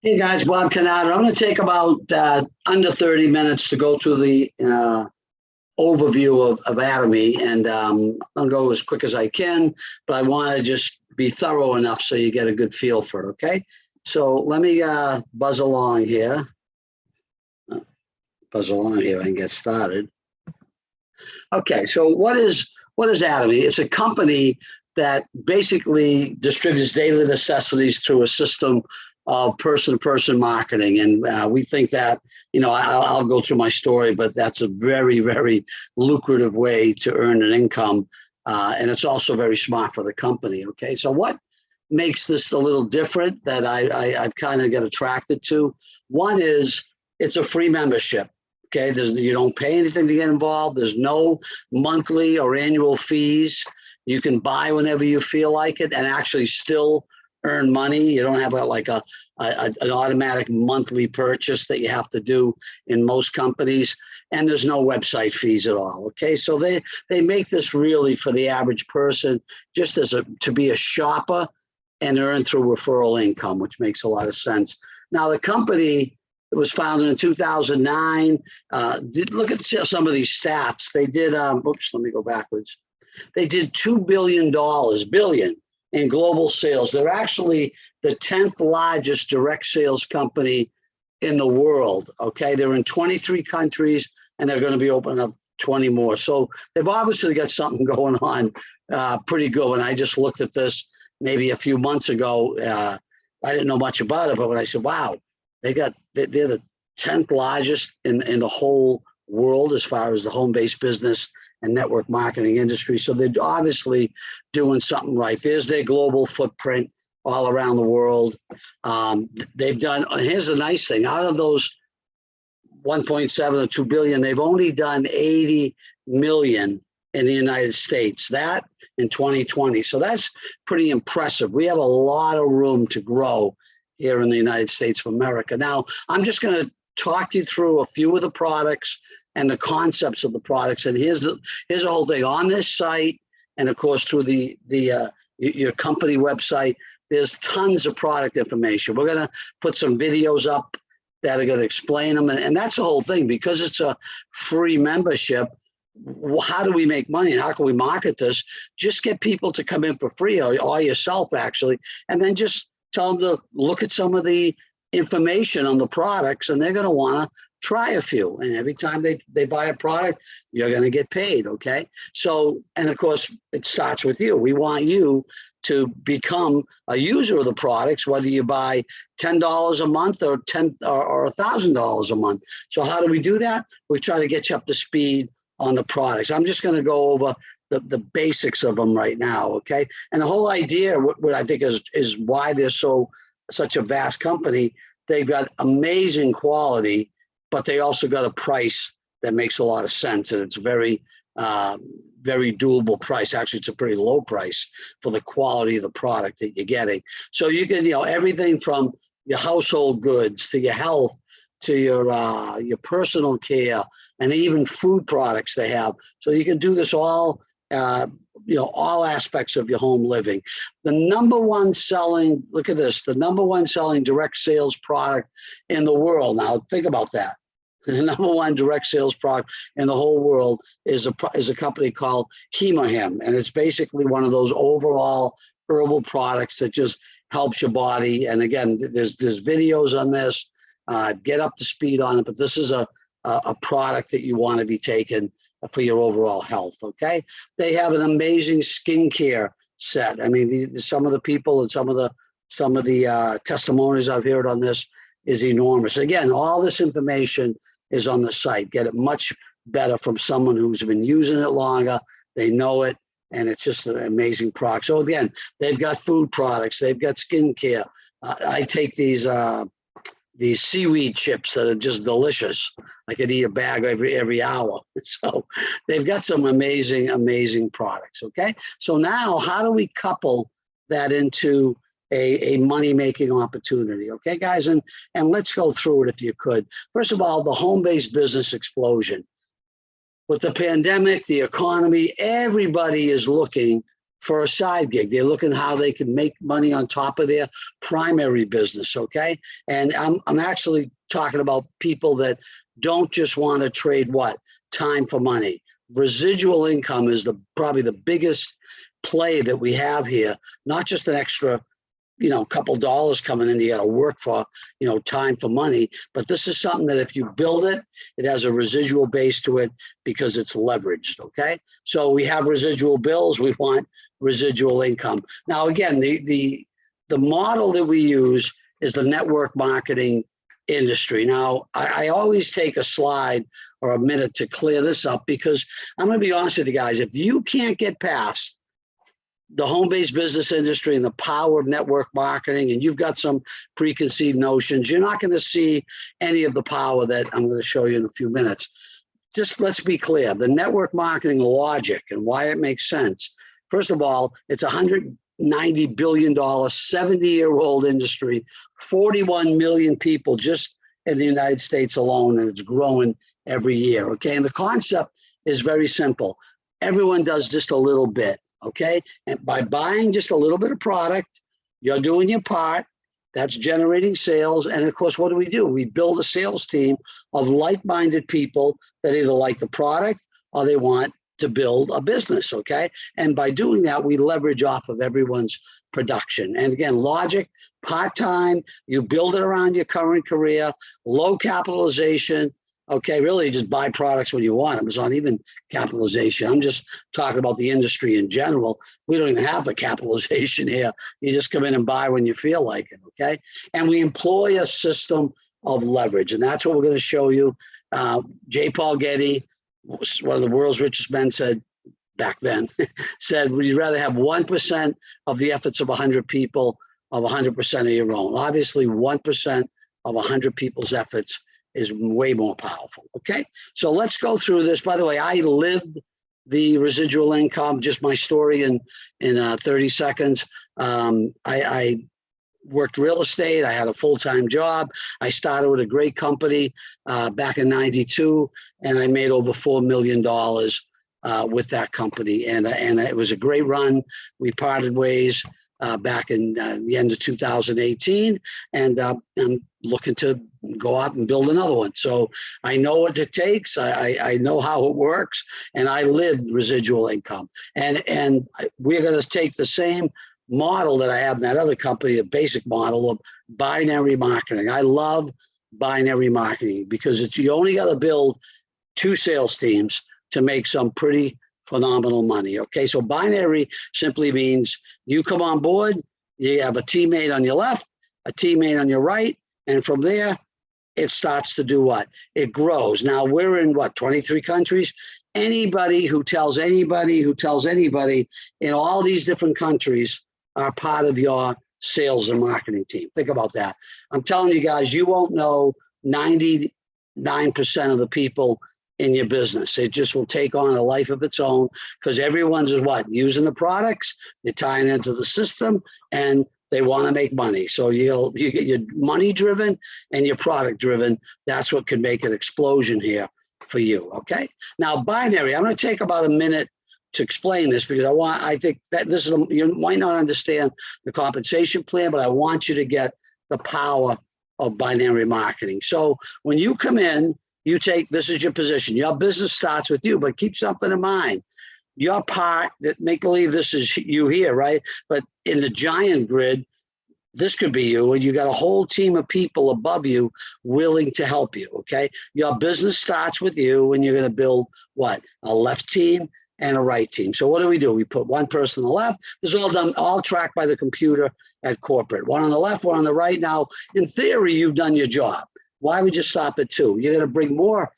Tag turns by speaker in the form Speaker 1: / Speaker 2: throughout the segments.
Speaker 1: Hey guys, Bob Canada. I'm going to take about under 30 minutes to go through the overview of atomy, and I'll go as quick as I can, but I want to just be thorough enough so you get a good feel for it, okay? So let me buzz along here. And get started. Okay, so what is atomy? It's a company that basically distributes daily necessities through a system of person-to-person marketing. And we think that, I'll go through my story, but that's a very, very lucrative way to earn an income. And it's also very smart for the company, okay? So what makes this a little different that I've kind of got attracted to? One is it's a free membership. Okay, you don't pay anything to get involved. There's no monthly or annual fees. You can buy whenever you feel like it and actually still earn money. You don't have an automatic monthly purchase that you have to do in most companies. And there's no website fees at all. Okay, so they make this really for the average person, just to be a shopper and earn through referral income, which makes a lot of sense. Now the company, it was founded in 2009. Look at some of these stats. They did, oops, let me go backwards. They did $2 billion in global sales. They're actually the 10th largest direct sales company in the world, okay? They're in 23 countries, and they're going to be opening up 20 more. So they've obviously got something going on pretty good. When I just looked at this maybe a few months ago, I didn't know much about it, but when I said, wow, they're the 10th largest in the whole world as far as the home-based business and network marketing industry. So they're obviously doing something right. There's their global footprint all around the world. They've done, here's the nice thing, out of those 1.7 or 2 billion, they've only done 80 million in the United States, that in 2020. So that's pretty impressive. We have a lot of room to grow here in the United States of America. Now, I'm just going to talk you through a few of the products and the concepts of the products. And here's the whole thing. On this site, and of course through your company website, there's tons of product information. We're going to put some videos up that are going to explain them. And that's the whole thing. Because it's a free membership, how do we make money and how can we market this? Just get people to come in for free, or yourself actually, and then just tell them to look at some of the information on the products, and they're going to want to try a few. And every time they buy a product, you're going to get paid, okay? So, and of course, it starts with you. We want you to become a user of the products, whether you buy $10 a month or $1,000 a month. So how do we do that? We try to get you up to speed on the products. I'm just going to go over the basics of them right now, okay? And the whole idea, what I think is why they're such a vast company, they've got amazing quality, but they also got a price that makes a lot of sense, and it's very, very doable price. Actually, it's a pretty low price for the quality of the product that you're getting. So you can, everything from your household goods to your health to your personal care, and even food products they have. So you can do this all, all aspects of your home living. The number one selling, look at this, the number one selling direct sales product in the world. Now think about that. The number one direct sales product in the whole world is a company called Hemohem. And it's basically one of those overall herbal products that just helps your body. And again, there's videos on this, get up to speed on it, but this is a product that you want to be taking for your overall health, okay? They have an amazing skincare set. I mean, some of the people and some of the testimonies I've heard on this is enormous. Again, all this information is on the site. Get it much better from someone who's been using it longer. They know it, and it's just an amazing product. So again, they've got food products. They've got skincare. I take these seaweed chips that are just delicious. I could eat a bag every hour. So they've got some amazing, amazing products, okay? So now how do we couple that into a money-making opportunity, okay, guys? And let's go through it if you could. First of all, the home-based business explosion. With the pandemic, the economy, everybody is looking for a side gig. They're looking how they can make money on top of their primary business, okay? And I'm actually talking about people that don't just want to trade what? Time for money. Residual income is probably the biggest play that we have here, not just an extra couple dollars coming in, you got to work for, time for money. But this is something that if you build it, it has a residual base to it because it's leveraged, okay? So we have residual bills, we want residual income. Now, again, the model that we use is the network marketing industry. Now, I always take a slide or a minute to clear this up because I'm going to be honest with you guys, if you can't get past the home-based business industry and the power of network marketing, and you've got some preconceived notions, you're not going to see any of the power that I'm going to show you in a few minutes. Just let's be clear, the network marketing logic and why it makes sense. First of all, it's $190 billion, 70-year-old industry, 41 million people just in the United States alone, and it's growing every year, okay? And the concept is very simple. Everyone does just a little bit. Okay, and by buying just a little bit of product, you're doing your part. That's generating sales. And of course, what do? We build a sales team of like-minded people that either like the product or they want to build a business. Okay, and by doing that, we leverage off of everyone's production. And again, logic, part-time, you build it around your current career, low capitalization. Okay, really just buy products when you want them. It's not even capitalization. I'm just talking about the industry in general. We don't even have the capitalization here. You just come in and buy when you feel like it, okay? And we employ a system of leverage, and that's what we're going to show you. J. Paul Getty, one of the world's richest men, said back then, said, would you rather have 1% of the efforts of 100 people of 100% of your own? Obviously, 1% of 100 people's efforts is way more powerful, okay? So let's go through this. By the way, I lived the residual income, just my story in 30 seconds. I worked real estate. I had a full-time job. I started with a great company back in '92, and I made over $4 million with that company. And it was a great run. We parted ways back in the end of 2018, and I'm looking to go out and build another one. So I know what it takes. I know how it works, and I live residual income. And we're going to take the same model that I have in that other company, the basic model of binary marketing. I love binary marketing because you only got to build 2 sales teams to make some pretty phenomenal money. Okay, so binary simply means you come on board, you have a teammate on your left, a teammate on your right, and from there, it starts to do what? It grows. Now we're in what, 23 countries? Anybody who tells anybody in all these different countries are part of your sales and marketing team. Think about that. I'm telling you guys, you won't know 99% of the people in your business. It just will take on a life of its own because everyone's is what? Using the products, they're tying into the system, and they want to make money. So you get your money driven and your product driven. That's what can make an explosion here for you. Okay. Now binary, I'm going to take about a minute to explain this because I think that this is, you might not understand the compensation plan, but I want you to get the power of binary marketing. So when you come in, you take, this is your position. Your business starts with you, but keep something in mind. Your part, that make believe this is you here, right? But in the giant grid, this could be you, and you got a whole team of people above you willing to help you, okay? Your business starts with you, and you're going to build what? A left team and a right team. So what do? We put one person on the left. This is all done, all tracked by the computer at corporate. One on the left, one on the right. Now, in theory, you've done your job. Why would you stop at 2? You're going to bring more.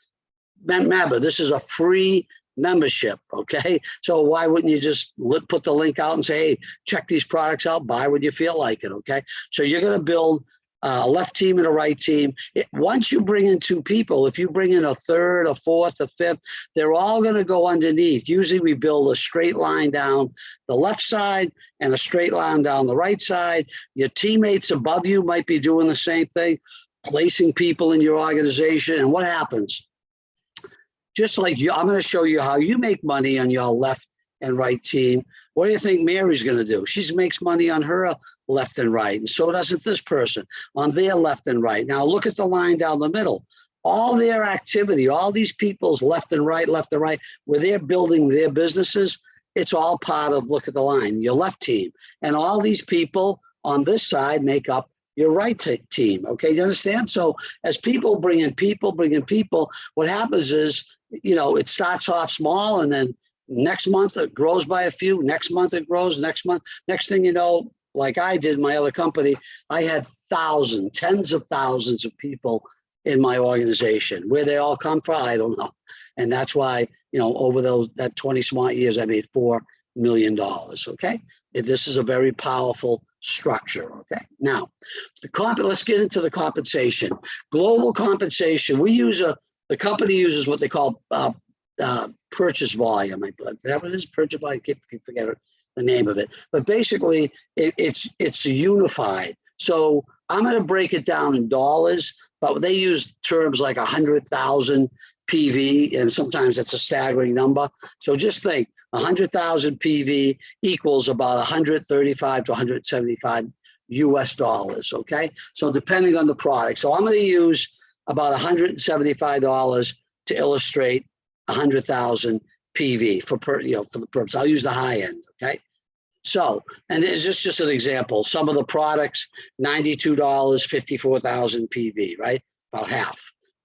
Speaker 1: Remember, this is a free membership, okay? So why wouldn't you just put the link out and say, hey, check these products out, buy when you feel like it, okay? So you're going to build a left team and a right team. Once you bring in 2 people, if you bring in a third, a fourth, a fifth, they're all going to go underneath. Usually we build a straight line down the left side and a straight line down the right side. Your teammates above you might be doing the same thing, placing people in your organization. And what happens? Just like you, I'm going to show you how you make money on your left and right team. What do you think Mary's going to do? She makes money on her left and right, and so doesn't this person on their left and right. Now look at the line down the middle. All their activity, all these people's left and right, where they're building their businesses, it's all part of, look at the line, your left team. And all these people on this side make up your right team, okay? You understand? So as people bring in people, what happens is, it starts off small, and then next month it grows by a few, next month it grows, next thing you know, like I did in my other company, I had tens of thousands of people in my organization. Where they all come from, I don't know. And that's why, over that 20 smart years, I made $4 million, okay? This is a very powerful structure, okay? Now, let's get into the compensation. Global compensation, the company uses what they call purchase volume. That what it is, purchase volume, I keep forgetting the name of it. But basically, it's unified. So I'm going to break it down in dollars, but they use terms like 100,000 PV, and sometimes that's a staggering number. So just think 100,000 PV equals about 135 to 175 US dollars, okay? So depending on the product. So I'm going to use about $175 to illustrate 100,000 PV for the purpose. I'll use the high end, okay? So, and this is just an example. Some of the products, $92, 54,000 PV, right? About half.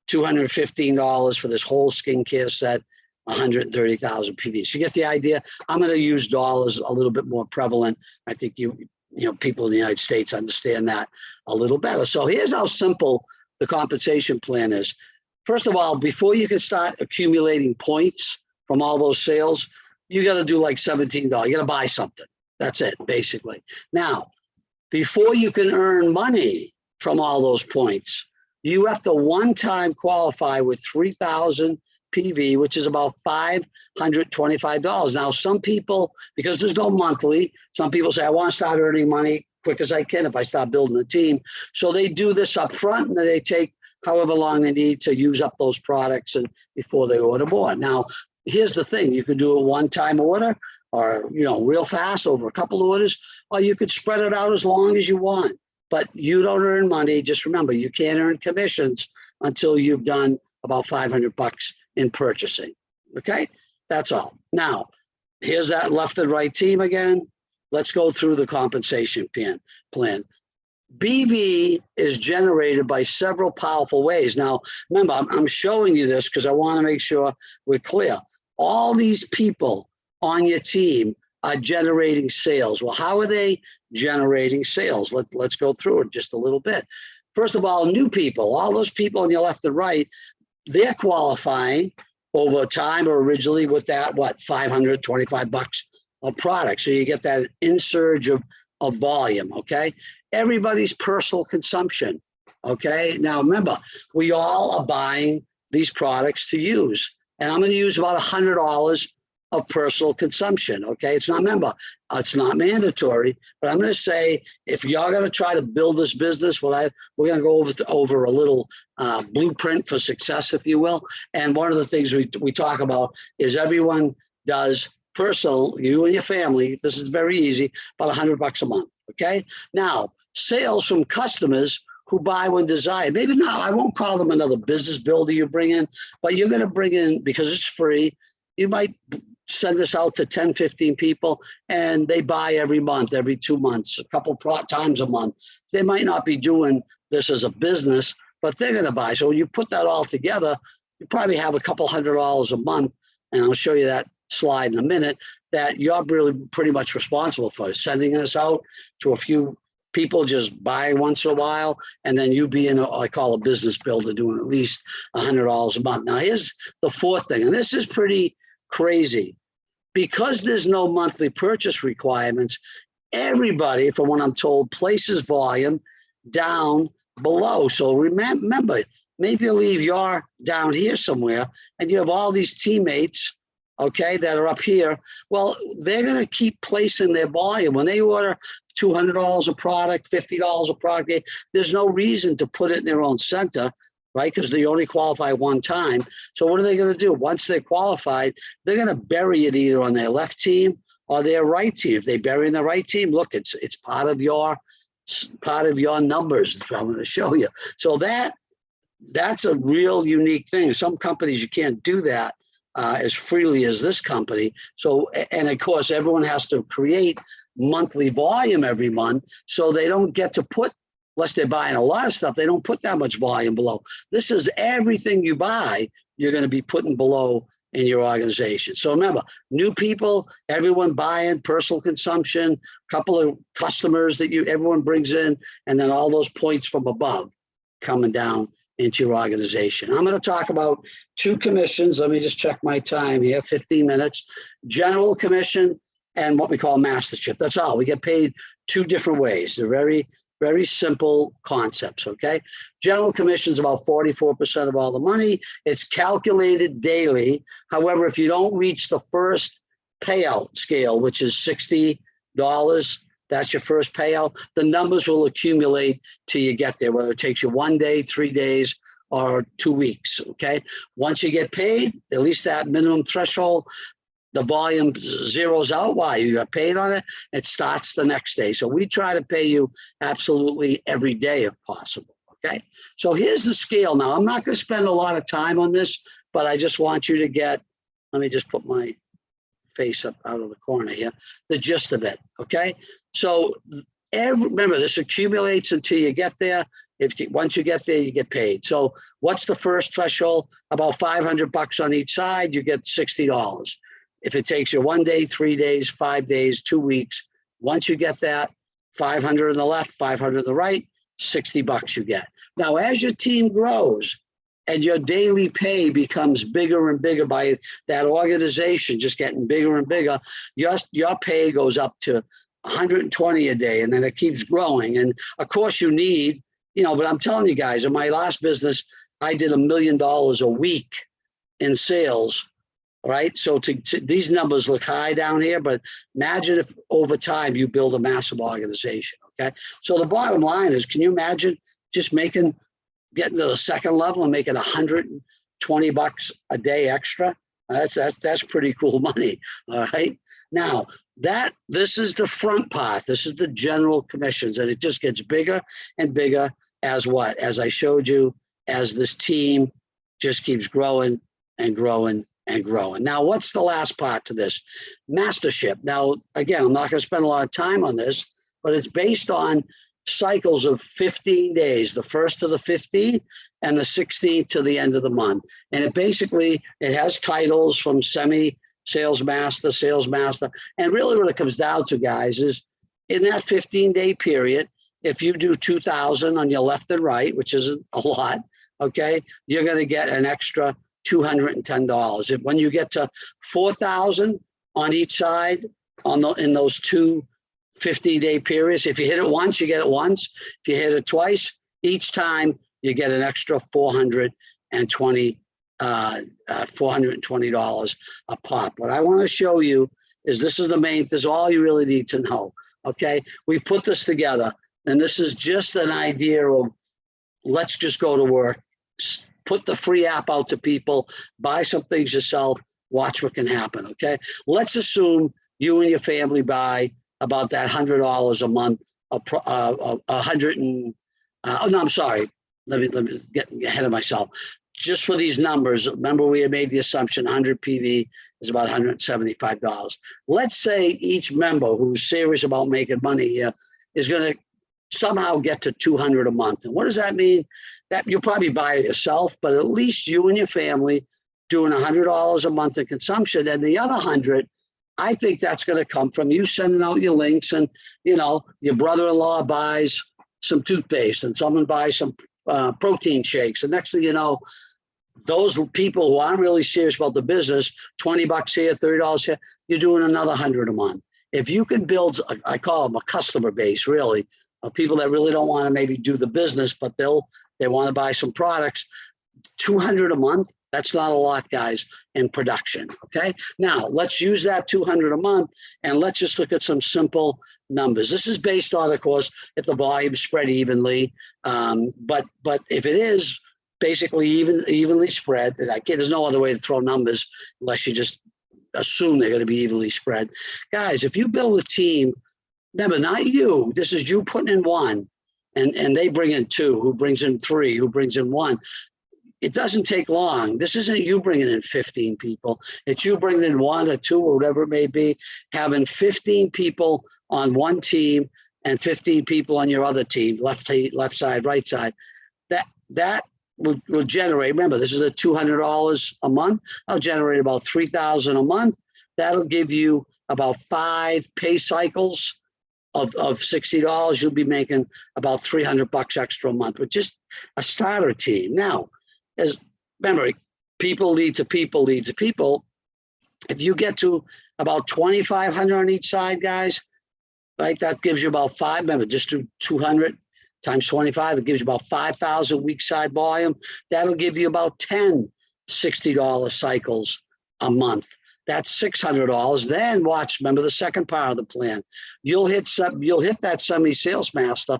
Speaker 1: $215 for this whole skincare set, 130,000 PV. So you get the idea. I'm going to use dollars a little bit more prevalent. I think people in the United States understand that a little better. So here's how simple the compensation plan is. First of all, before you can start accumulating points from all those sales, you got to do like $17. You got to buy something. That's it, basically. Now, before you can earn money from all those points, you have to one-time qualify with 3,000 PV, which is about $525. Now, some people, because there's no monthly, some people say, I want to start earning money quick as I can if I start building a team. So they do this up front, and then they take however long they need to use up those products and before they order more. Now, here's the thing. You could do a one-time order, or real fast over a couple of orders, or you could spread it out as long as you want. But you don't earn money. Just remember, you can't earn commissions until you've done about $500 in purchasing. Okay, that's all. Now, here's that left and right team again. Let's go through the compensation plan. BV is generated by several powerful ways. Now, remember, I'm showing you this because I want to make sure we're clear. All these people on your team are generating sales. Well, how are they generating sales? Let's go through it just a little bit. First of all, new people, all those people on your left and right, they're qualifying over time or originally with that, $525 of product. So you get that insurge of volume, okay? Everybody's personal consumption, okay? Now, remember, we all are buying these products to use. And I'm going to use about $100 of personal consumption, okay? It's not mandatory, but I'm going to say, if y'all going to try to build this business, we're going to go over a little blueprint for success, if you will. And one of the things we talk about is everyone does personal, you and your family, this is very easy, about $100 a month, okay? Now, sales from customers who buy when desired. Maybe not, I won't call them another business builder you bring in, but you're going to bring in, because it's free, you might send this out to 10, 15 people, and they buy every month, every 2 months, a couple times a month. They might not be doing this as a business, but they're going to buy. So when you put that all together, you probably have a couple $100 a month, and I'll show you that slide in a minute, that you're really pretty much responsible for sending this out to a few people, just buy once in a while, and then you being I call a business builder, doing at least $100 a month. Now, here's the fourth thing, and this is pretty crazy. Because there's no monthly purchase requirements, everybody, from what I'm told, places volume down below. So remember, maybe you leave your down here somewhere, and you have all these teammates, okay, that are up here. Well, they're going to keep placing their volume. When they order $200 a product, $50 a product, there's no reason to put it in their own center. right? Because they only qualify one time. So what are they going to do? Once they're qualified, they're going to bury it either on their left team or their right team. If they bury in the right team, look, it's part of your numbers. I'm going to show you. So that's a real unique thing. Some companies, you can't do that as freely as this company. So, and of course, everyone has to create monthly volume every month. So they don't get to put, unless they're buying a lot of stuff, they don't put that much volume below. This is everything you buy, you're going to be putting below in your organization. So remember, new people, everyone buying, personal consumption, couple of customers that everyone brings in, and then all those points from above coming down into your organization. I'm going to talk about two commissions. Let me just check my time here, 15 minutes. General commission and what we call mastership. That's all. We get paid two different ways. They're very, very simple concepts, okay? General commission is about 44% of all the money. It's calculated daily. However, if you don't reach the first payout scale, which is $60, that's your first payout, the numbers will accumulate till you get there, whether it takes you 1 day, 3 days, or 2 weeks, okay? Once you get paid, at least that minimum threshold, the volume zeroes out. Why? You got paid on it, it starts the next day. So we try to pay you absolutely every day if possible, okay? So here's the scale. Now, I'm not going to spend a lot of time on this, but I just want you to get, let me just put my face up out of the corner here, the gist of it, okay? So remember, this accumulates until you get there. Once you get there, you get paid. So what's the first threshold? About $500 on each side, you get $60. If it takes you 1 day, 3 days, 5 days, 2 weeks, once you get that, 500 on the left, 500 on the right, $60 you get. Now, as your team grows and your daily pay becomes bigger and bigger by that organization just getting bigger and bigger, your pay goes up to 120 a day, and then it keeps growing. And of course you need, but I'm telling you guys, in my last business, I did $1 million a week in sales, right? So these numbers look high down here, but imagine if over time you build a massive organization, okay? So the bottom line is, can you imagine just getting to the second level and making $120 a day extra? That's pretty cool money, all right? Now, this is the front part. This is the general commissions, and it just gets bigger and bigger as what? As I showed you, as this team just keeps growing and growing and growing. Now, what's the last part to this? Mastership. Now, again, I'm not going to spend a lot of time on this, but it's based on cycles of 15 days, the 1st to the 15th and the 16th to the end of the month. And it has titles from sales master. And really what it comes down to, guys, is in that 15-day period, if you do 2,000 on your left and right, which isn't a lot, okay, you're going to get an extra $210. When you get to 4,000 on each side in those two 50-day periods, if you hit it once, you get it once. If you hit it twice, each time you get an extra $420 a pop. What I want to show you is this is all you really need to know, okay? We put this together, and this is just an idea of let's just go to work, put the free app out to people, buy some things yourself, watch what can happen, okay? Let's assume you and your family buy about that $100 a month, I'm sorry. Let me get ahead of myself. Just for these numbers, remember we had made the assumption 100 PV is about $175. Let's say each member who's serious about making money here is going to somehow get to 200 a month. And what does that mean? That you'll probably buy it yourself, but at least you and your family doing $100 a month in consumption, and the other 100, I think that's going to come from you sending out your links, and your brother-in-law buys some toothpaste, and someone buys some protein shakes, and next thing you know, those people who aren't really serious about the business, $20 here, $30 here, you're doing another 100 a month. If you can build, I call them a customer base, really, of people that really don't want to maybe do the business, but they want to buy some products, 200 a month, that's not a lot, guys, in production, okay? Now, let's use that 200 a month, and let's just look at some simple numbers. This is based on, of course, if the volume spread evenly, but if it is basically evenly spread. There's no other way to throw numbers unless you just assume they're going to be evenly spread. Guys, if you build a team, remember, not you, this is you putting in one, and they bring in two, who brings in three, who brings in one. It doesn't take long. This isn't you bringing in 15 people. It's you bringing in one or two or whatever it may be, having 15 people on one team and 15 people on your other team, left side, right side. That will generate, remember, this is a $200 a month. I'll generate about $3,000 a month. That'll give you about 5 pay cycles of $60. You'll be making about $300 extra a month with just a starter team. Now, remember, people lead to people lead to people. If you get to about 2,500 on each side, guys, right, that gives you about 5. Remember, just do 200 times 25. It gives you about 5,000 week side volume. That'll give you about 10 $60 cycles a month. That's $600. Then watch. Remember the second part of the plan. You'll hit that semi-sales master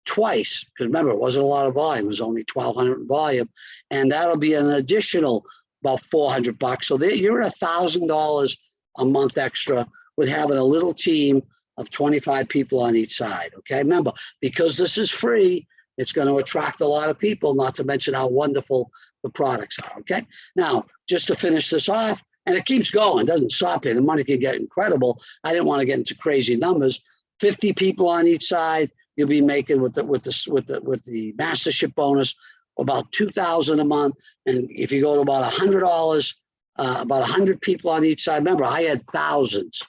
Speaker 1: twice, because remember, it wasn't a lot of volume. It was only 1,200 in volume, and that'll be an additional about $400. So you're at $1,000 a month extra with having a little team of 25 people on each side. Okay, remember, because this is free, it's going to attract a lot of people. Not to mention how wonderful the products are. Okay, now just to finish this off, and it keeps going, doesn't stop here. The money can get incredible. I didn't want to get into crazy numbers. 50 people on each side. You'll be making with the mastership bonus about $2,000 a month, and if you go to about $100, about 100 people on each side. Remember, I had thousands,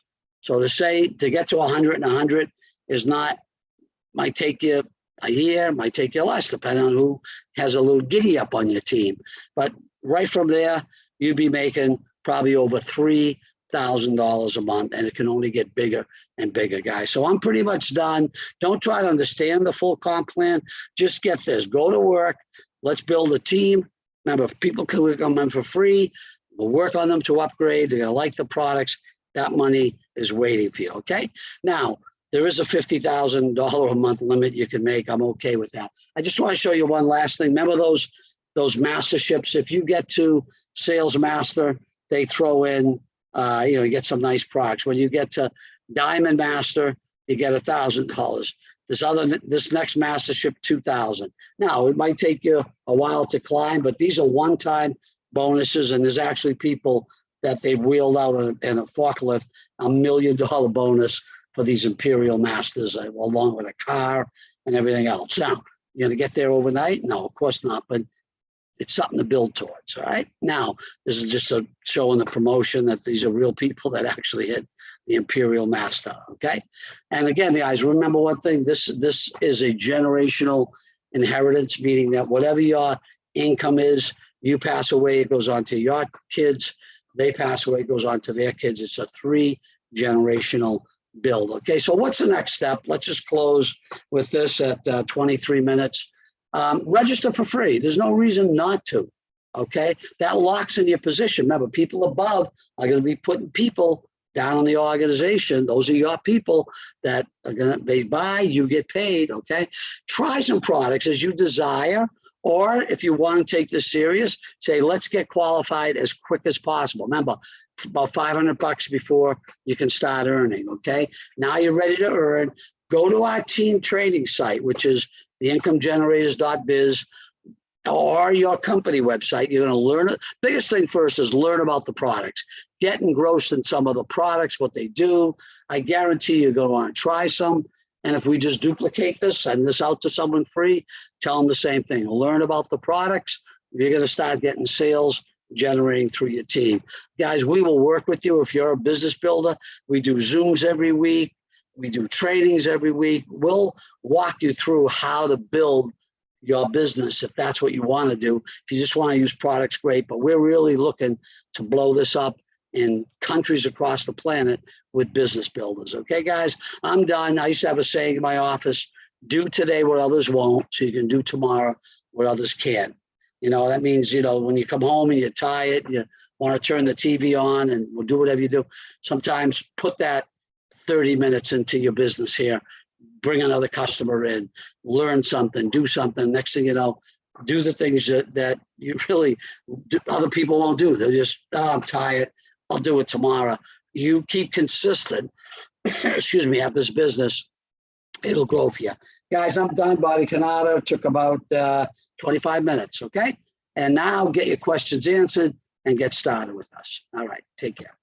Speaker 1: so to get to 100 and 100 might take you a year, might take you less, depending on who has a little giddy up on your team. But right from there, you'd be making probably over $3,000 a month, and it can only get bigger and bigger, guys. So I'm pretty much done. Don't try to understand the full comp plan. Just get this. Go to work. Let's build a team. Remember, if people can come in for free, we'll work on them to upgrade. They're going to like the products. That money is waiting for you, okay? Now, there is a $50,000 a month limit you can make. I'm okay with that. I just want to show you one last thing. Remember those masterships? If you get to Sales Master, they throw in, you get some nice products. When you get to Diamond Master, you get $1,000. This next mastership, $2,000. Now, it might take you a while to climb, but these are one-time bonuses, and there's actually people that they've wheeled out in a forklift, $1 million bonus for these Imperial Masters, along with a car and everything else. Now, you're going to get there overnight? No, of course not, but it's something to build towards, all right? Now, this is just showing the promotion that these are real people that actually hit the Imperial Master, okay? And again, guys, remember one thing, this is a generational inheritance, meaning that whatever your income is, you pass away, it goes on to your kids, they pass away, it goes on to their kids. It's a 3-generational build, okay? So what's the next step? Let's just close with this at 23 minutes. Register for free. There's no reason not to, okay? That locks in your position. Remember, people above are going to be putting people down in the organization. Those are your people that are going to, they buy, you get paid, okay? Try some products as you desire, or if you want to take this serious, say, let's get qualified as quick as possible. Remember, about $500 before you can start earning, okay? Now you're ready to earn. Go to our team training site, which is theincomegenerators.biz, or your company website. You're going to learn it. Biggest thing first is learn about the products. Get engrossed in some of the products, what they do. I guarantee you're going to want to try some. And if we just duplicate this, send this out to someone free, tell them the same thing. Learn about the products. You're going to start getting sales generating through your team. Guys, we will work with you if you're a business builder. We do Zooms every week. We do trainings every week. We'll walk you through how to build your business if that's what you want to do. If you just want to use products, great. But we're really looking to blow this up in countries across the planet with business builders. Okay, guys, I'm done. I used to have a saying in my office, do today what others won't, so you can do tomorrow what others can't. That means, when you come home and you're tired, you want to turn the TV on and we'll do whatever you do. Sometimes put that 30 minutes into your business here, bring another customer in, learn something, do something. Next thing you know, do the things that you really do, other people won't do. They'll just, oh, I'm tired, I'll do it tomorrow. You keep consistent, excuse me, at this business, it'll grow for you. Guys, I'm done. Body Canada took about 25 minutes, okay? And now get your questions answered and get started with us. All right, take care.